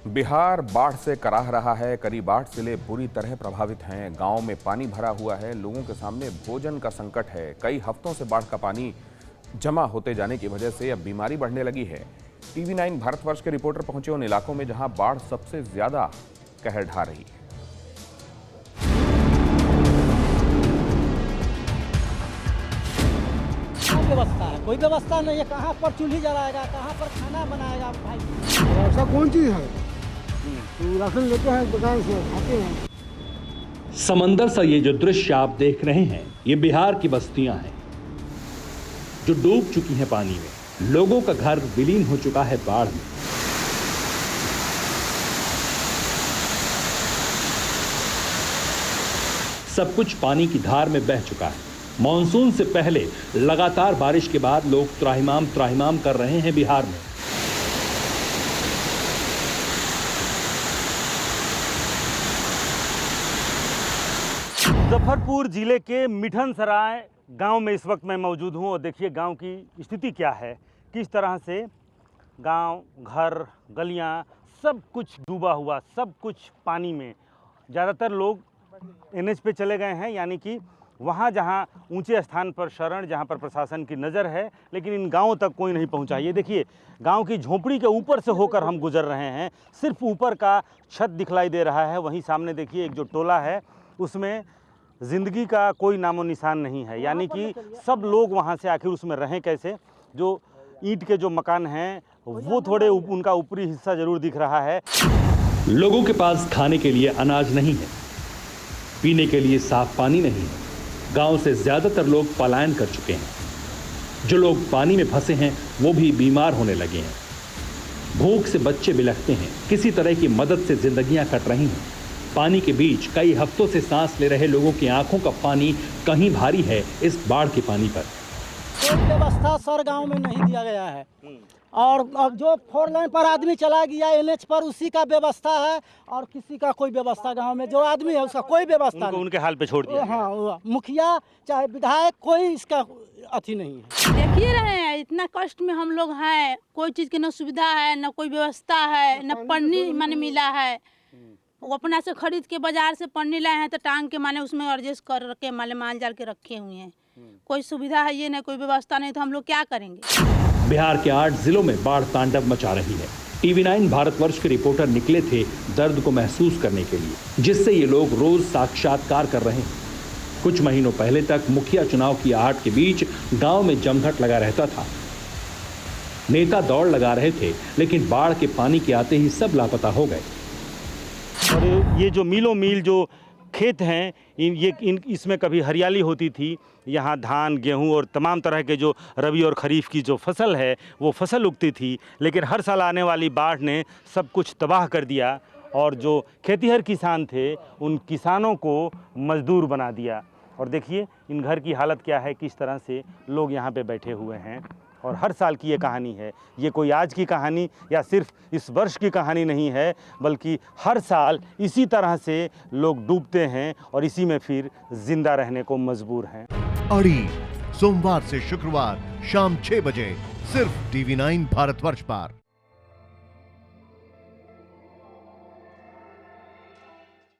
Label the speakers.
Speaker 1: बिहार बाढ़ से कराह रहा है। करीब 8 जिले बुरी तरह प्रभावित हैं। गांव में पानी भरा हुआ है। लोगों के सामने भोजन का संकट है। कई हफ्तों से बाढ़ का पानी जमा होते जाने की वजह से अब बीमारी बढ़ने लगी है। टीवी 9 भारतवर्ष के रिपोर्टर पहुंचे उन इलाकों में जहां बाढ़ सबसे ज्यादा कहर ढा रही है।
Speaker 2: व्यवस्था है, कोई व्यवस्था नहीं है। कहाँ पर चूल्ही जलाएगा, कहाँ पर खाना बनाएगा भाई।
Speaker 3: ऐसा कौन चीज है? राशन लेते हैं दुकान से, खाते हैं।
Speaker 4: समंदर सा ये जो दृश्य आप देख रहे हैं, ये बिहार की बस्तियां हैं जो डूब चुकी हैं पानी में। लोगों का घर विलीन हो चुका है बाढ़ में। सब कुछ पानी की धार में बह चुका है। मॉनसून से पहले लगातार बारिश के बाद लोग त्राहिमाम कर रहे हैं बिहार में।
Speaker 5: मुजफ्फरपुर जिले के मिठनसराय गांव में इस वक्त मैं मौजूद हूं और देखिए गांव की स्थिति क्या है। किस तरह से गांव, घर, गलियां सब कुछ डूबा हुआ, सब कुछ पानी में। ज़्यादातर लोग एनएच पे चले गए हैं, यानी कि वहाँ जहाँ ऊंचे स्थान पर शरण, जहाँ पर प्रशासन की नज़र है, लेकिन इन गांवों तक कोई नहीं पहुँचा। ये देखिए गांव की झोपड़ी के ऊपर से होकर हम गुजर रहे हैं। सिर्फ ऊपर का छत दिखलाई दे रहा है। वहीं सामने देखिए एक जो टोला है उसमें ज़िंदगी का कोई नामो निशान नहीं है, यानी कि सब लोग वहाँ से आखिर उसमें रहें कैसे। जो ईंट के जो मकान हैं वो थोड़े उनका ऊपरी हिस्सा ज़रूर दिख रहा है।
Speaker 4: लोगों के पास खाने के लिए अनाज नहीं है, पीने के लिए साफ पानी नहीं है। गांव से ज्यादातर लोग पलायन कर चुके हैं। जो लोग पानी में फंसे हैं वो भी बीमार होने लगे हैं। भूख से बच्चे बिलखते हैं। किसी तरह की मदद से जिंदगियां कट रही हैं। पानी के बीच कई हफ्तों से सांस ले रहे लोगों की आंखों का पानी कहीं भारी है इस बाढ़ के पानी पर।
Speaker 2: कोई व्यवस्था सर गांव में नहीं दिया गया है। और अब जो 4 लाइन पर आदमी चला गया एनएच पर, उसी का व्यवस्था है और किसी का कोई व्यवस्था गांव में जो आदमी है उसका कोई व्यवस्था नहीं।
Speaker 5: उनके हाल पे छोड़ दिया।
Speaker 2: हाँ, मुखिया चाहे विधायक कोई इसका अथी नहीं है।
Speaker 6: देख ही रहे हैं इतना कष्ट में हम लोग हैं। कोई चीज़ की न सुविधा है, न कोई व्यवस्था है, न पन्नी माने मिला है। वो अपना से खरीद के बाजार से पन्नी लाए हैं तो टांग के माने उसमें एडजस्ट कर के माले माल जाल के रखे हुए हैं। कोई सुविधा है ये नहीं, कोई व्यवस्था नहीं, तो हम लोग क्या करेंगे।
Speaker 4: बिहार के 8 जिलों में बाढ़ तांडव मचा रही है। टीवी 9 भारतवर्ष के रिपोर्टर निकले थे दर्द को महसूस करने के लिए, जिससे ये लोग रोज साक्षात्कार कर रहे हैं। कुछ महीनों पहले तक मुखिया चुनाव की आहट के बीच गांव में जमघट लगा रहता था। नेता दौड़ लगा रहे थे, लेकिन बाढ़ के पानी के आते ही सब लापता हो गए।
Speaker 5: और ये जो मीलों मील जो खेत हैं, इसमें कभी हरियाली होती थी। यहाँ धान, गेहूं और तमाम तरह के जो रबी और खरीफ की जो फसल है वो फसल उगती थी। लेकिन हर साल आने वाली बाढ़ ने सब कुछ तबाह कर दिया और जो खेतीहर किसान थे उन किसानों को मजदूर बना दिया। और देखिए इन घर की हालत क्या है, किस तरह से लोग यहाँ पे बैठे हुए हैं। और हर साल की ये कहानी है। ये कोई आज की कहानी या सिर्फ इस वर्ष की कहानी नहीं है, बल्कि हर साल इसी तरह से लोग डूबते हैं और इसी में फिर जिंदा रहने को मजबूर हैं।
Speaker 7: अड़ी सोमवार से शुक्रवार शाम 6 बजे सिर्फ टीवी 9 भारतवर्ष पर।